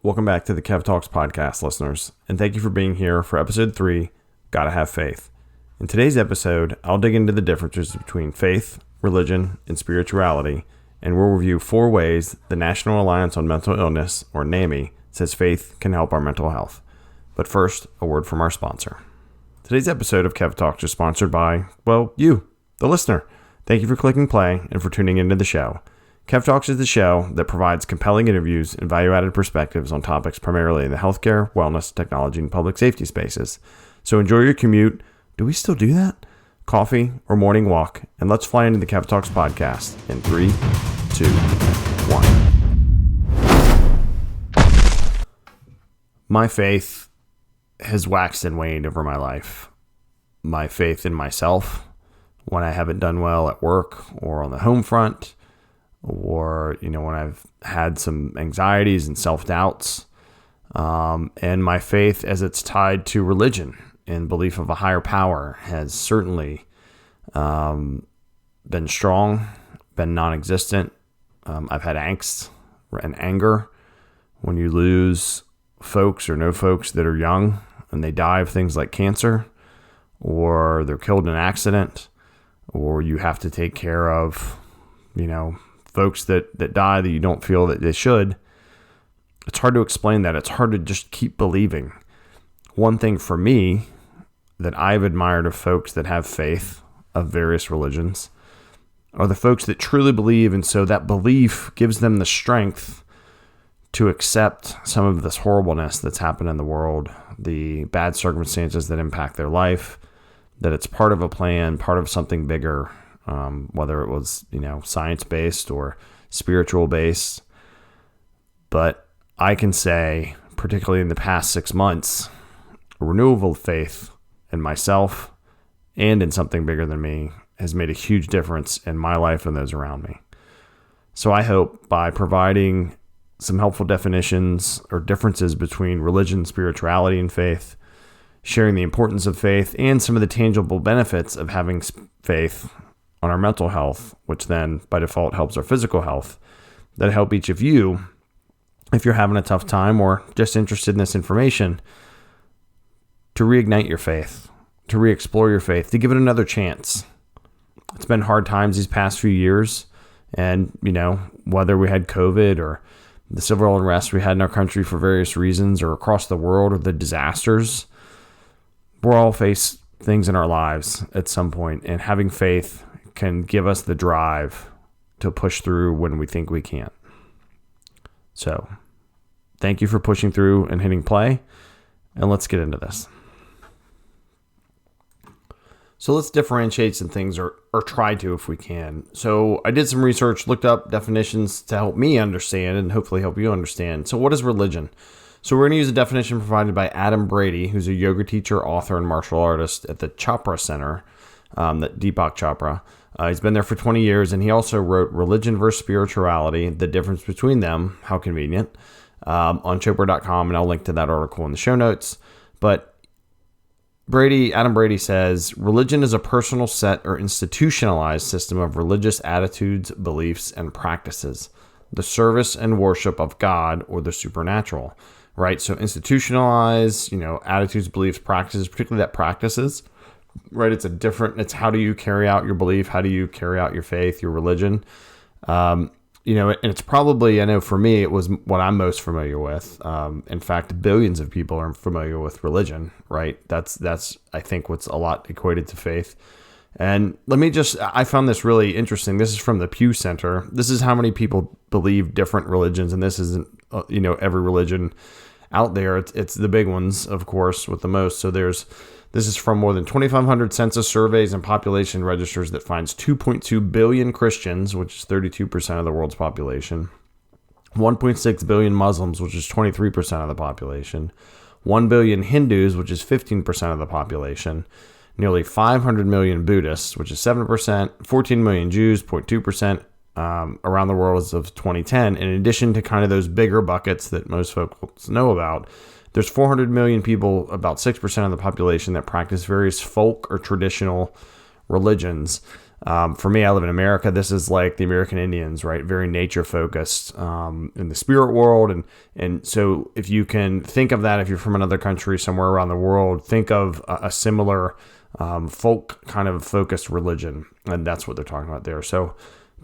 Welcome back to the KEV Talks podcast, listeners, and thank you for being here for episode 3, Gotta Have Faith. In today's episode, I'll dig into the differences between faith, religion, and spirituality, and we'll review 4 ways the National Alliance on Mental Illness, or NAMI, says faith can help our mental health. But first, a word from our sponsor. Today's episode of KEV Talks is sponsored by, you, the listener. Thank you for clicking play and for tuning into the show. KEV Talks is the show that provides compelling interviews and value-added perspectives on topics primarily in the healthcare, wellness, technology, and public safety spaces. So enjoy your commute. Do we still do that? Coffee or morning walk, and let's fly into the KEV Talks podcast in 3, 2, 1. My faith has waxed and waned over my life. My faith in myself when I haven't done well at work or on the home front, or, when I've had some anxieties and self-doubts, and my faith as it's tied to religion and belief of a higher power has certainly been strong, been non-existent. I've had angst and anger when you lose folks or know folks that are young and they die of things like cancer, or they're killed in an accident, or you have to take care of, folks that die that you don't feel that they should. It's hard to explain that. It's hard to just keep believing. One thing for me that I've admired of folks that have faith of various religions are the folks that truly believe, and so that belief gives them the strength to accept some of this horribleness that's happened in the world, the bad circumstances that impact their life, that it's part of a plan, part of something bigger, whether it was, science-based or spiritual-based. But I can say, particularly in the past 6 months, a renewal of faith in myself and in something bigger than me has made a huge difference in my life and those around me. So I hope by providing some helpful definitions or differences between religion, spirituality, and faith, sharing the importance of faith and some of the tangible benefits of having faith on our mental health, which then by default helps our physical health, that help each of you, if you're having a tough time or just interested in this information, to reignite your faith, to re-explore your faith, to give it another chance. It's been hard times these past few years, and, whether we had COVID or the civil unrest we had in our country for various reasons, or across the world, or the disasters, we'll all face things in our lives at some point, and having faith can give us the drive to push through when we think we can't. So, thank you for pushing through and hitting play, and let's get into this. So let's differentiate some things, or try to if we can. So I did some research, looked up definitions to help me understand and hopefully help you understand. So what is religion? So we're going to use a definition provided by Adam Brady, who's a yoga teacher, author, and martial artist at the Chopra Center, that Deepak Chopra. He's been there for 20 years, and he also wrote Religion versus Spirituality, The Difference Between Them, how convenient, on Chopra.com, and I'll link to that article in the show notes. But Adam Brady says, religion is a personal set or institutionalized system of religious attitudes, beliefs, and practices, the service and worship of God or the supernatural, right? So institutionalized, attitudes, beliefs, practices, particularly that practices, right? It's how do you carry out your belief? How do you carry out your faith, your religion? And it's probably, I know for me, it was what I'm most familiar with. In fact, billions of people are familiar with religion, right? That's I think what's a lot equated to faith. And I found this really interesting. This is from the Pew Center. This is how many people believe different religions. And this isn't, every religion out there. It's the big ones, of course, with the most. So this is from more than 2,500 census surveys and population registers that finds 2.2 billion Christians, which is 32% of the world's population, 1.6 billion Muslims, which is 23% of the population, 1 billion Hindus, which is 15% of the population, nearly 500 million Buddhists, which is 7%, 14 million Jews, 0.2%, around the world as of 2010. In addition to kind of those bigger buckets that most folks know about, there's 400 million people, about 6% of the population, that practice various folk or traditional religions. For me, I live in America. This is like the American Indians, right? Very nature focused in the spirit world. And so if you can think of that, if you're from another country somewhere around the world, think of a similar folk kind of focused religion. And that's what they're talking about there. So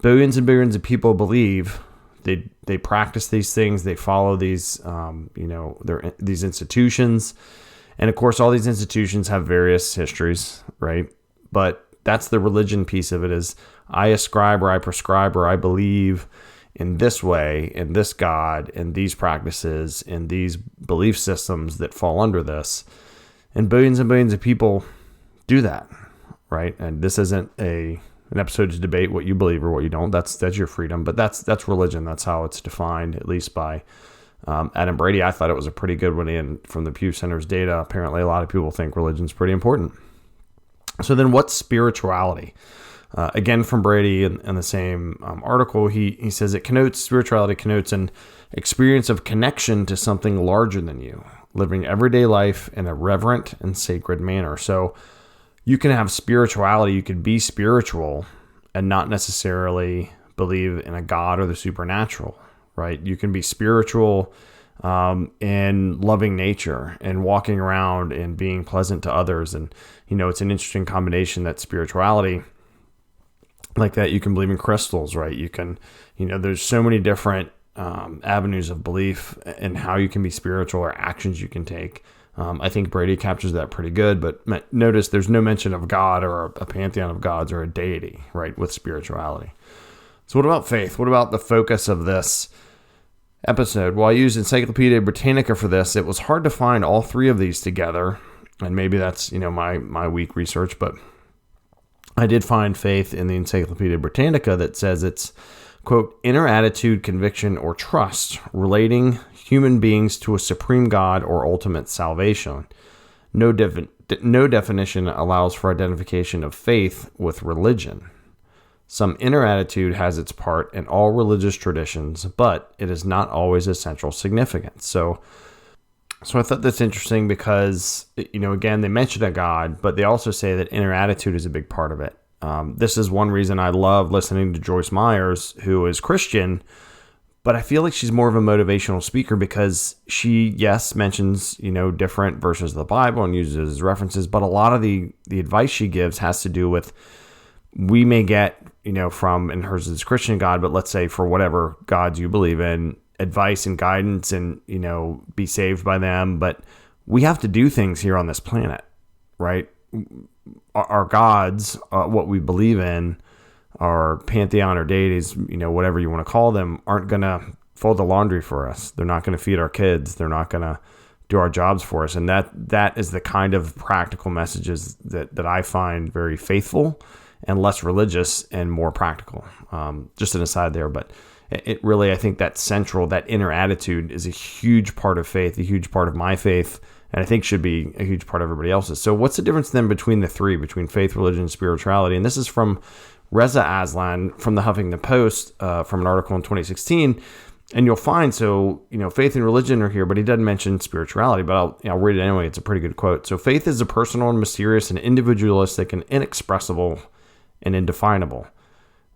billions and billions of people believe, they practice these things. They follow these, these institutions. And of course, all these institutions have various histories, right? But that's the religion piece of it, is I ascribe or I prescribe or I believe in this way, in this God, in these practices, in these belief systems that fall under this. And billions of people do that, right? And this isn't an episode to debate what you believe or what you don't. That's your freedom, but that's religion. That's how it's defined, at least by Adam Brady. I thought it was a pretty good one in from the Pew Center's data. Apparently, a lot of people think religion's pretty important. So then what's spirituality? Again, from Brady in the same article, he says spirituality connotes an experience of connection to something larger than you, living everyday life in a reverent and sacred manner. So you can have spirituality, you could be spiritual and not necessarily believe in a God or the supernatural, right? You can be spiritual and loving nature and walking around and being pleasant to others. And, it's an interesting combination, that spirituality like that. You can believe in crystals, right? You can, there's so many different avenues of belief and how you can be spiritual or actions you can take. I think Brady captures that pretty good, but notice there's no mention of God or a pantheon of gods or a deity, right, with spirituality. So what about faith? What about the focus of this episode? Well, I used Encyclopedia Britannica for this. It was hard to find all three of these together, and maybe that's, my weak research, but I did find faith in the Encyclopedia Britannica that says it's, quote, inner attitude, conviction, or trust relating human beings to a supreme God or ultimate salvation. No definition allows for identification of faith with religion. Some inner attitude has its part in all religious traditions, but it is not always of central significance. So I thought that's interesting because, again, they mention a God, but they also say that inner attitude is a big part of it. This is one reason I love listening to Joyce Myers, who is Christian, but I feel like she's more of a motivational speaker because she, yes, mentions, different verses of the Bible and uses references, but a lot of the advice she gives has to do with, we may get, from, and hers is Christian God, but let's say for whatever gods you believe in, advice and guidance and, be saved by them. But we have to do things here on this planet, right? Our gods, what we believe in, our pantheon or deities, whatever you want to call them, aren't going to fold the laundry for us. They're not going to feed our kids. They're not going to do our jobs for us. And that is the kind of practical messages that I find very faithful and less religious and more practical. Just an aside there, but it really, I think that inner attitude is a huge part of faith, a huge part of my faith, and I think should be a huge part of everybody else's. So what's the difference then between the three, between faith, religion, and spirituality? And this is from Reza Aslan from the Huffington Post, from an article in 2016. And you'll find, faith and religion are here, but he doesn't mention spirituality, but I'll read it anyway. It's a pretty good quote. So faith is a personal and mysterious and individualistic and inexpressible and indefinable.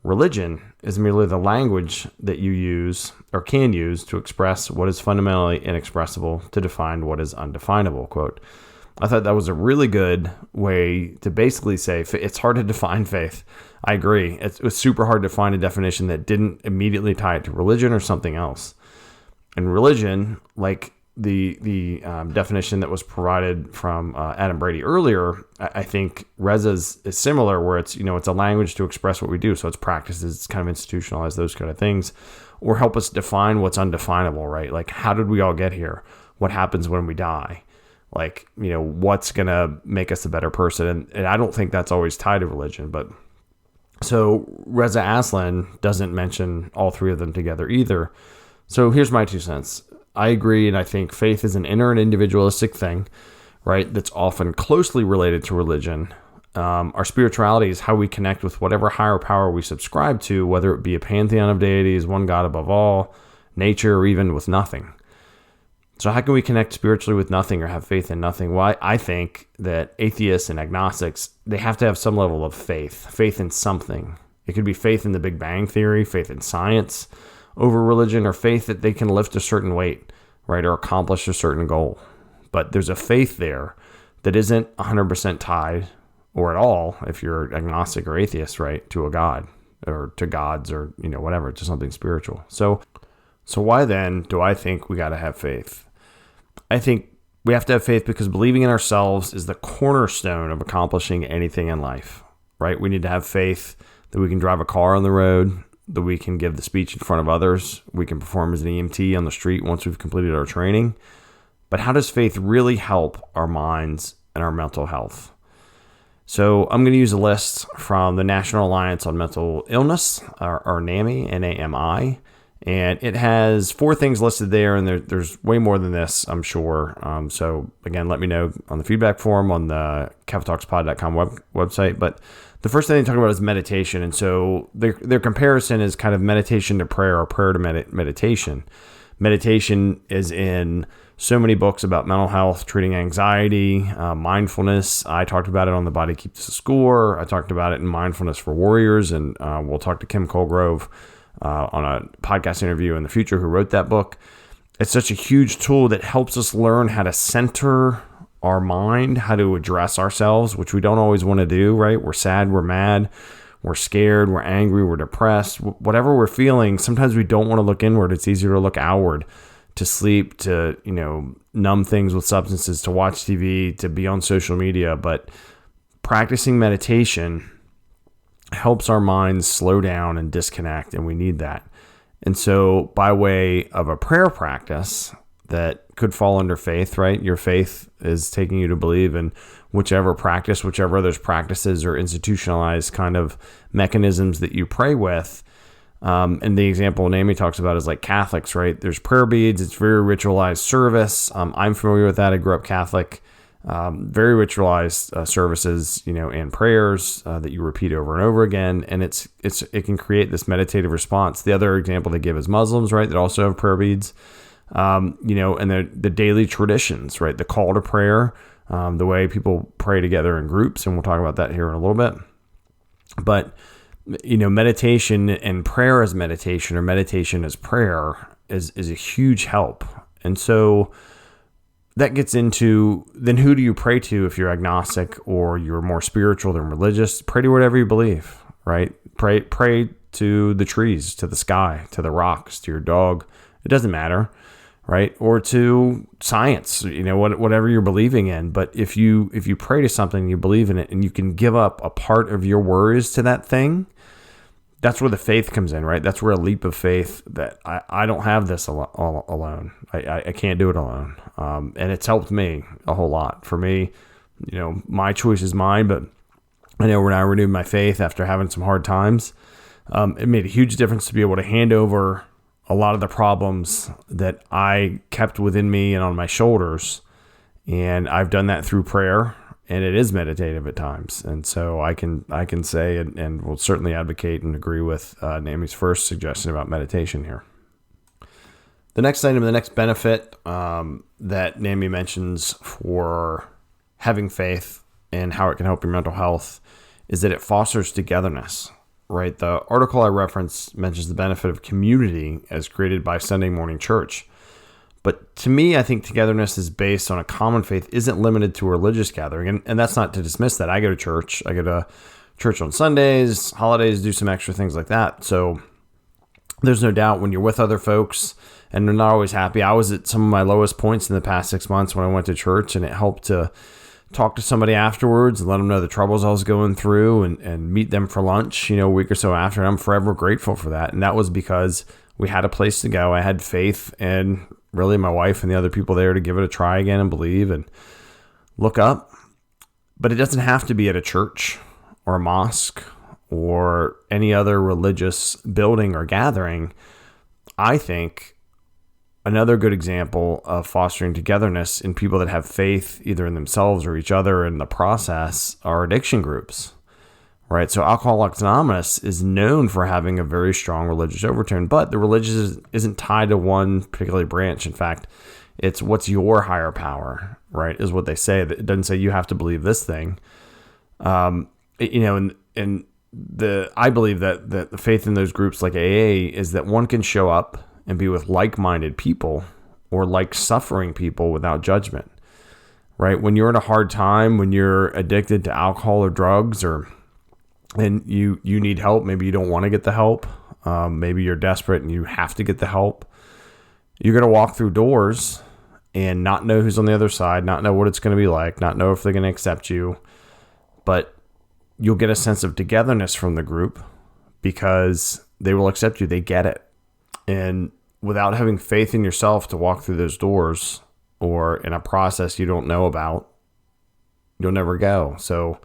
Religion is merely the language that you use or can use to express what is fundamentally inexpressible, to define what is undefinable, quote. I thought that was a really good way to basically say it's hard to define faith. I agree. It was super hard to find a definition that didn't immediately tie it to religion or something else. And religion, like the definition that was provided from Adam Brady earlier, I think Reza's is similar, where it's, it's a language to express what we do. So it's practices, it's kind of institutionalized, those kind of things, or help us define what's undefinable, right? Like, how did we all get here? What happens when we die? Like, what's going to make us a better person? And I don't think that's always tied to religion, but so Reza Aslan doesn't mention all three of them together either. So here's my 2 cents. I agree, and I think faith is an inner and individualistic thing, right, that's often closely related to religion. Our spirituality is how we connect with whatever higher power we subscribe to, whether it be a pantheon of deities, one God above all, nature, or even with nothing. So how can we connect spiritually with nothing or have faith in nothing? Well, I think that atheists and agnostics, they have to have some level of faith in something. It could be faith in the Big Bang Theory, faith in science over religion, or faith that they can lift a certain weight, right, or accomplish a certain goal. But there's a faith there that isn't 100% tied, or at all, if you're agnostic or atheist, right, to a God or to gods or, whatever, to something spiritual. So why then do I think we got to have faith? I think we have to have faith because believing in ourselves is the cornerstone of accomplishing anything in life, right? We need to have faith that we can drive a car on the road, that we can give the speech in front of others, we can perform as an EMT on the street once we've completed our training. But how does faith really help our minds and our mental health? So I'm going to use a list from the National Alliance on Mental Illness, or NAMI, N-A-M-I. And it has 4 things listed there, and there's way more than this, I'm sure. So again, let me know on the feedback form on the kevtalkspod.com website. But the first thing they talk about is meditation. And so their comparison is kind of meditation to prayer, or prayer to meditation. Meditation is in so many books about mental health, treating anxiety, mindfulness. I talked about it on The Body Keeps the Score. I talked about it in Mindfulness for Warriors, and we'll talk to Kim Colgrove on a podcast interview in the future, who wrote that book. It's such a huge tool that helps us learn how to center our mind, how to address ourselves, which we don't always want to do, right? We're sad, we're mad, we're scared, we're angry, we're depressed, whatever we're feeling. Sometimes we don't want to look inward. It's easier to look outward, to sleep, to, numb things with substances, to watch TV, to be on social media. But practicing meditation helps our minds slow down and disconnect, and we need that. And so by way of a prayer practice that could fall under faith, right? Your faith is taking you to believe in whichever practice, whichever of those practices or institutionalized kind of mechanisms that you pray with. And the example NAMI talks about is like Catholics, right? There's prayer beads. It's very ritualized service. I'm familiar with that. I grew up Catholic. Very ritualized services, and prayers that you repeat over and over again, and it can create this meditative response. The other example they give is Muslims, right, that also have prayer beads, and the daily traditions, right, the call to prayer, the way people pray together in groups, and we'll talk about that here in a little bit. But meditation and prayer as meditation, or meditation as prayer, is a huge help, and so that gets into, then who do you pray to if you're agnostic or you're more spiritual than religious? Pray to whatever you believe, right? Pray to the trees, to the sky, to the rocks, to your dog. It doesn't matter, right? Or to science, whatever you're believing in. But if you pray to something, you believe in it, and you can give up a part of your worries to that thing, that's where the faith comes in, right? That's where a leap of faith that I don't have this alone. I can't do it alone. And it's helped me a whole lot. For me, my choice is mine, but I know when I renewed my faith after having some hard times, it made a huge difference to be able to hand over a lot of the problems that I kept within me and on my shoulders. And I've done that through prayer. And it is meditative at times. And so I can say, and will certainly advocate and agree with NAMI's first suggestion about meditation here. The next item, the next benefit that NAMI mentions for having faith and how it can help your mental health is that it fosters togetherness, right? The article I referenced mentions the benefit of community as created by Sunday morning church. But to me, I think togetherness is based on a common faith, isn't limited to a religious gathering. And that's not to dismiss that. I go to church. I go to church on Sundays, holidays, do some extra things like that. So there's no doubt when you're with other folks and they're not always happy. I was at some of my lowest points in the past 6 months when I went to church, and it helped to talk to somebody afterwards and let them know the troubles I was going through, and meet them for lunch, a week or so after. And I'm forever grateful for that. And that was because we had a place to go. I had faith in really my wife and the other people there to give it a try again and believe and look up. But it doesn't have to be at a church or a mosque or any other religious building or gathering. I think another good example of fostering togetherness in people that have faith either in themselves or each other in the process are addiction groups, right? So Alcoholics Anonymous is known for having a very strong religious overtone, but the religious isn't tied to one particular branch. In fact, It's what's your higher power, right? Is what they say. It doesn't say you have to believe this thing. And I believe that the faith in those groups like AA is that one can show up and be with like-minded people or like suffering people without judgment, right? When you're in a hard time, when you're addicted to alcohol or drugs, and you need help, maybe you don't want to get the help. Maybe you're desperate and you have to get the help. You're going to walk through doors and not know who's on the other side, not know what it's going to be like, not know if they're going to accept you, but you'll get a sense of togetherness from the group because they will accept you. They get it. And without having faith in yourself to walk through those doors or in a process you don't know about, you'll never go. So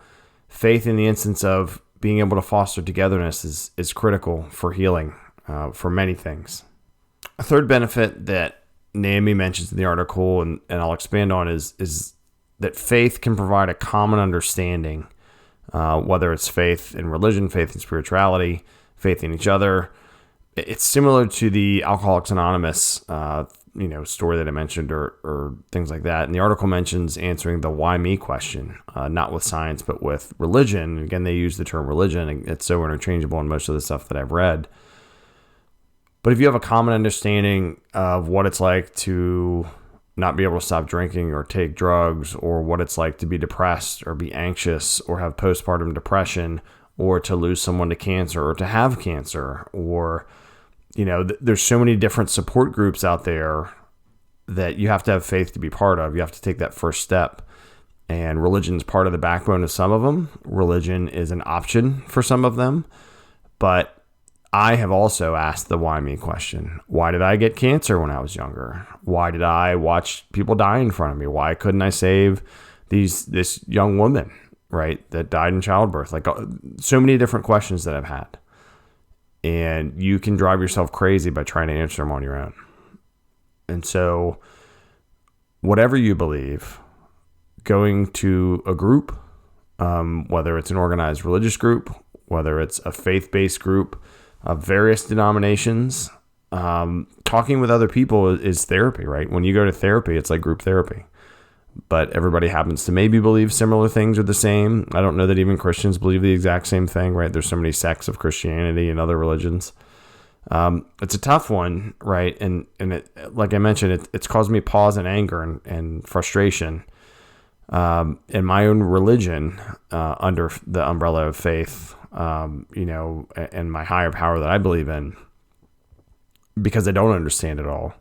faith in the instance of being able to foster togetherness is critical for healing, for many things. A third benefit that NAMI mentions in the article, and I'll expand on, is that faith can provide a common understanding, whether it's faith in religion, faith in spirituality, faith in each other. It's similar to the Alcoholics Anonymous story that I mentioned or things like that. And the article mentions answering the why me question, not with science, but with religion. Again, they use the term religion, and it's so interchangeable in most of the stuff that I've read. But if you have a common understanding of what it's like to not be able to stop drinking or take drugs, or what it's like to be depressed or be anxious or have postpartum depression, or to lose someone to cancer or to have cancer, or, there's so many different support groups out there that you have to have faith to be part of. You have to take that first step. And religion is part of the backbone of some of them. Religion is an option for some of them. But I have also asked the why me question. Why did I get cancer when I was younger? Why did I watch people die in front of me? Why couldn't I save this young woman, right, that died in childbirth? Like, so many different questions that I've had. And you can drive yourself crazy by trying to answer them on your own. And so whatever you believe, going to a group, whether it's an organized religious group, whether it's a faith-based group of various denominations, talking with other people is therapy, right? When you go to therapy, it's like group therapy. But everybody happens to maybe believe similar things are the same. I don't know that even Christians believe the exact same thing, right? There's so many sects of Christianity and other religions. It's a tough one, right? And it, like I mentioned, it's caused me pause and anger and frustration in my own religion under the umbrella of faith, and my higher power that I believe in, because I don't understand it all.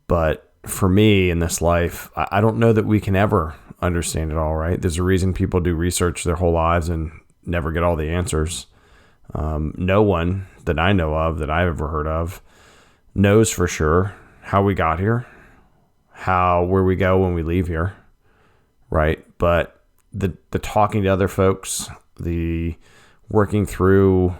But for me in this life, I don't know that we can ever understand it all, right? There's a reason people do research their whole lives and never get all the answers. No one that I know of, that I've ever heard of, knows for sure how we got here, where we go when we leave here, right? But the talking to other folks, the working through,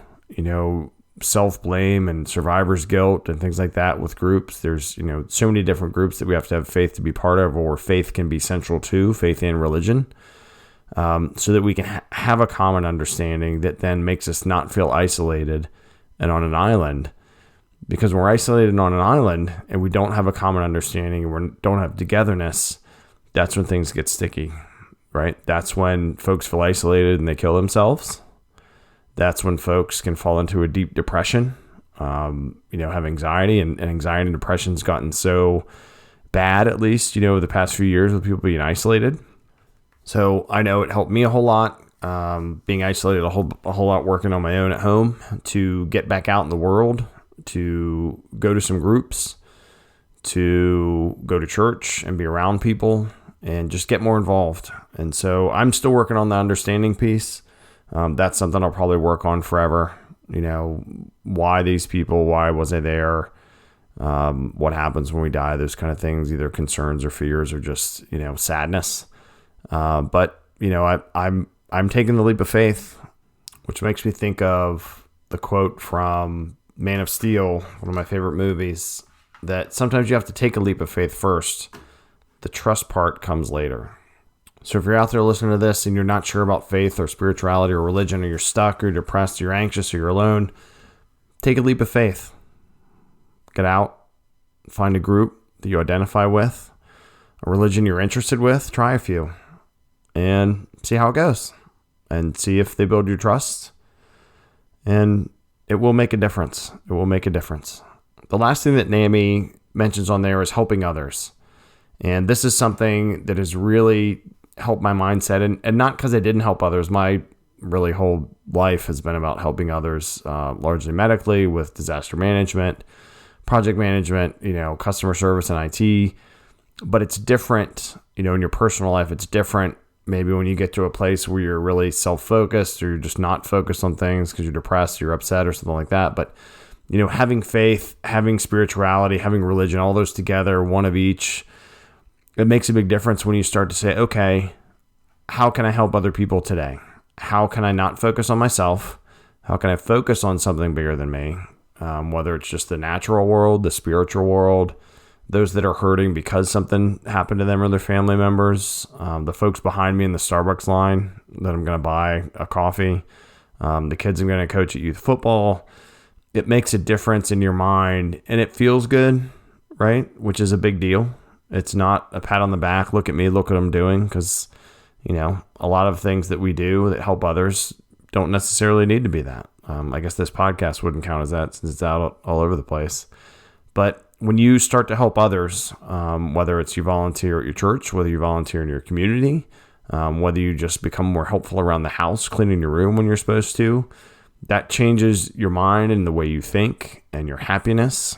self-blame and survivor's guilt and things like that with groups. There's, so many different groups that we have to have faith to be part of, or faith can be central to, faith and religion, so that we can have a common understanding that then makes us not feel isolated and on an island. Because when we're isolated and on an island and we don't have a common understanding and we don't have togetherness, that's when things get sticky, right? That's when folks feel isolated and they kill themselves. That's when folks can fall into a deep depression, have anxiety, and anxiety and depression's gotten so bad, at least, the past few years with people being isolated. So I know it helped me a whole lot, being isolated a whole lot, working on my own at home, to get back out in the world, to go to some groups, to go to church and be around people and just get more involved. And so I'm still working on the understanding piece. That's something I'll probably work on forever. Why these people? Why was I there? What happens when we die? Those kind of things, either concerns or fears or just, sadness. But I'm taking the leap of faith, which makes me think of the quote from Man of Steel, one of my favorite movies, that sometimes you have to take a leap of faith first. The trust part comes later. So if you're out there listening to this and you're not sure about faith or spirituality or religion, or you're stuck or depressed, or you're anxious or you're alone, take a leap of faith. Get out, find a group, that you identify with, a religion you're interested with, try a few and see how it goes and see if they build your trust. And it will make a difference. It will make a difference. The last thing that NAMI mentions on there is helping others. And this is something that has really helped my mindset. And not because I didn't help others. My really whole life has been about helping others, largely medically with disaster management, project management, customer service and IT. But it's different, in your personal life, it's different. Maybe when you get to a place where you're really self-focused or you're just not focused on things because you're depressed, you're upset or something like that. But, having faith, having spirituality, having religion, all those together, one of each, it makes a big difference when you start to say, okay, how can I help other people today? How can I not focus on myself? How can I focus on something bigger than me? Whether it's just the natural world, the spiritual world, those that are hurting because something happened to them or their family members, the folks behind me in the Starbucks line that I'm going to buy a coffee, the kids I'm going to coach at youth football. It makes a difference in your mind and it feels good, right? Which is a big deal. It's not a pat on the back. Look at me, look what I'm doing. Because, a lot of things that we do that help others don't necessarily need to be that. I guess this podcast wouldn't count as that since it's out all over the place. But when you start to help others, whether it's you volunteer at your church, whether you volunteer in your community, whether you just become more helpful around the house, cleaning your room when you're supposed to, that changes your mind and the way you think and your happiness.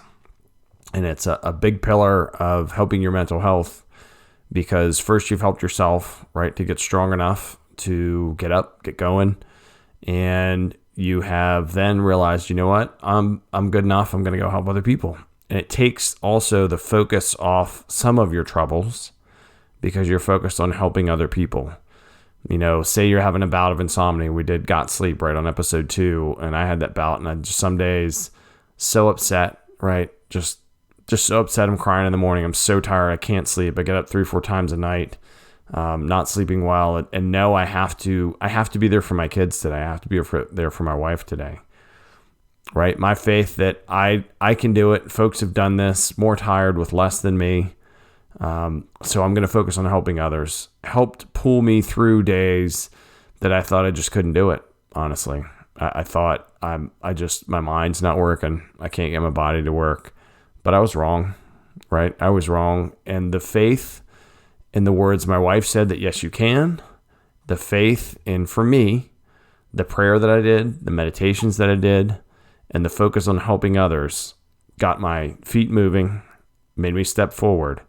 And it's a big pillar of helping your mental health because first you've helped yourself, right, to get strong enough to get up, get going. And you have then realized, you know what, I'm good enough. I'm going to go help other people. And it takes also the focus off some of your troubles because you're focused on helping other people. Say you're having a bout of insomnia. We did Got Sleep right on episode 2. And I had that bout and I just some days so upset, right? Just so upset. I'm crying in the morning. I'm so tired. I can't sleep. I get up 3-4 times a night, not sleeping well. And no, I have to be there for my kids today. I have to be there for my wife today. Right? My faith that I can do it. Folks have done this more tired with less than me. So I'm going to focus on helping others. Helped pull me through days that I thought I just couldn't do it. Honestly, I thought my mind's not working. I can't get my body to work. But I was wrong, right? I was wrong. And the faith in the words my wife said that, yes, you can. The faith in, for me, the prayer that I did, the meditations that I did, and the focus on helping others got my feet moving, made me step forward.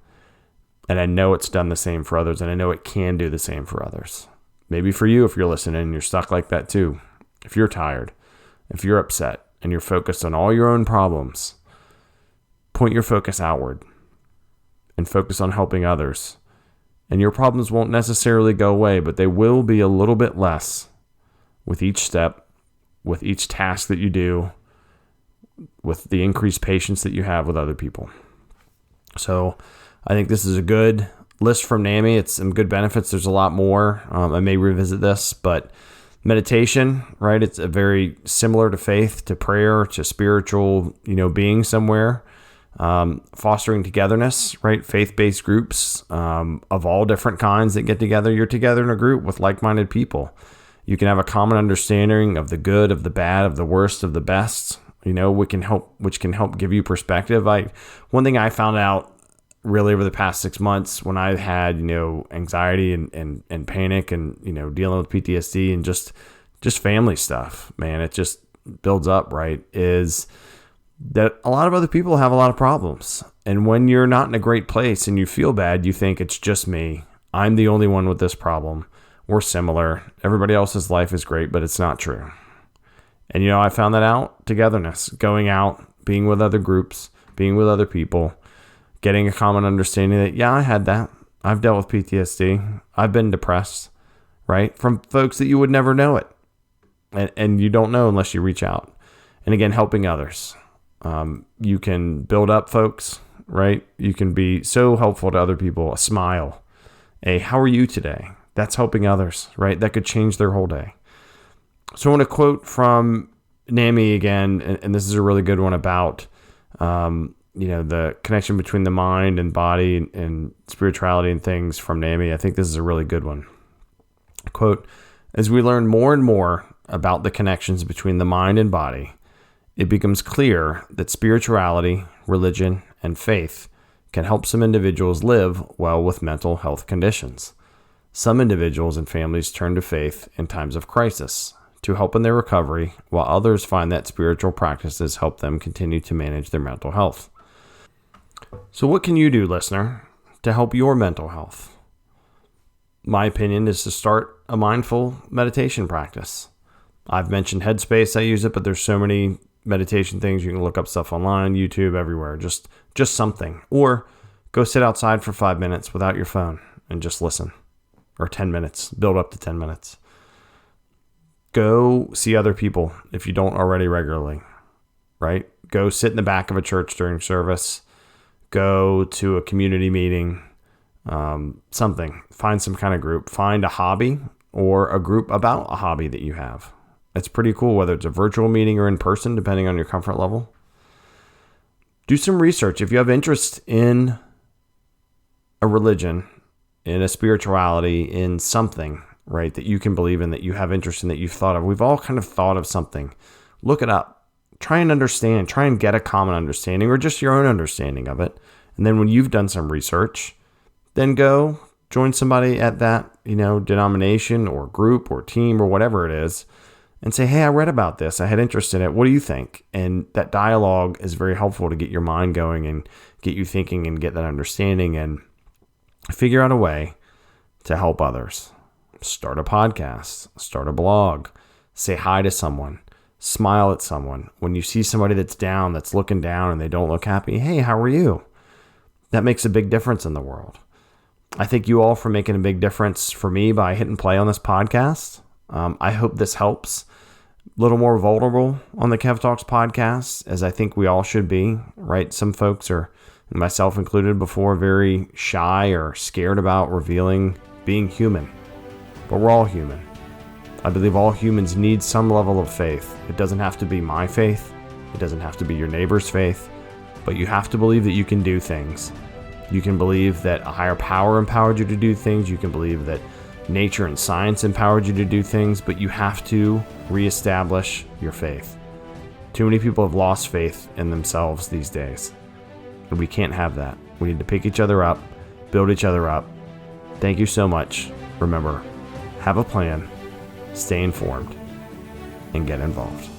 And I know it's done the same for others. And I know it can do the same for others. Maybe for you, if you're listening and you're stuck like that too. If you're tired, if you're upset and you're focused on all your own problems, point your focus outward and focus on helping others. And your problems won't necessarily go away, but they will be a little bit less with each step, with each task that you do, with the increased patience that you have with other people. So I think this is a good list from NAMI. It's some good benefits. There's a lot more. I may revisit this, but meditation, right? It's a very similar to faith, to prayer, to spiritual, being somewhere. Fostering togetherness, right? Faith-based groups of all different kinds that get together. You're together in a group with like-minded people. You can have a common understanding of the good, of the bad, of the worst, of the best. Which can help give you perspective. One thing I found out really over the past 6 months when I had anxiety and panic and dealing with PTSD and just family stuff, man, it just builds up, right? Is that a lot of other people have a lot of problems. And when you're not in a great place and you feel bad, you think it's just me. I'm the only one with this problem. We're similar. Everybody else's life is great, but it's not true. And, I found that out. Togetherness, going out, being with other groups, being with other people, getting a common understanding that, yeah, I had that. I've dealt with PTSD. I've been depressed, right? From folks that you would never know it. And you don't know unless you reach out. And again, helping others. You can build up folks, right? You can be so helpful to other people. A smile, how are you today? That's helping others, right? That could change their whole day. So I want to quote from NAMI again, and this is a really good one about, the connection between the mind and body and spirituality and things from NAMI. I think this is a really good one. Quote, as we learn more and more about the connections between the mind and body, it becomes clear that spirituality, religion, and faith can help some individuals live well with mental health conditions. Some individuals and families turn to faith in times of crisis to help in their recovery, while others find that spiritual practices help them continue to manage their mental health. So what can you do, listener, to help your mental health? My opinion is to start a mindful meditation practice. I've mentioned Headspace, I use it, but there's so many meditation things. You can look up stuff online, YouTube, everywhere, just something. Or go sit outside for 5 minutes without your phone and just listen. Or 10 minutes, build up to 10 minutes. Go see other people if you don't already regularly, right? Go sit in the back of a church during service. Go to a community meeting, something. Find some kind of group. Find a hobby or a group about a hobby that you have. It's pretty cool, whether it's a virtual meeting or in person, depending on your comfort level. Do some research. If you have interest in a religion, in a spirituality, in something, right, that you can believe in, that you have interest in, that you've thought of. We've all kind of thought of something. Look it up. Try and understand. Try and get a common understanding or just your own understanding of it. And then when you've done some research, then go join somebody at that, denomination or group or team or whatever it is and say, hey, I read about this. I had interest in it. What do you think? And that dialogue is very helpful to get your mind going and get you thinking and get that understanding and figure out a way to help others. Start a podcast, start a blog, say hi to someone, smile at someone. When you see somebody that's down, that's looking down and they don't look happy, hey, how are you? That makes a big difference in the world. I thank you all for making a big difference for me by hitting play on this podcast. I hope this helps. A little more vulnerable on the KEV Talks podcast, as I think we all should be, right? Some folks are, myself included before, very shy or scared about revealing being human. But we're all human. I believe all humans need some level of faith. It doesn't have to be my faith. It doesn't have to be your neighbor's faith. But you have to believe that you can do things. You can believe that a higher power empowered you to do things. You can believe that nature and science empowered you to do things. But you have to reestablish your faith. Too many people have lost faith in themselves these days. And we can't have that. We need to pick each other up, build each other up. Thank you so much. Remember, have a plan, stay informed, and get involved.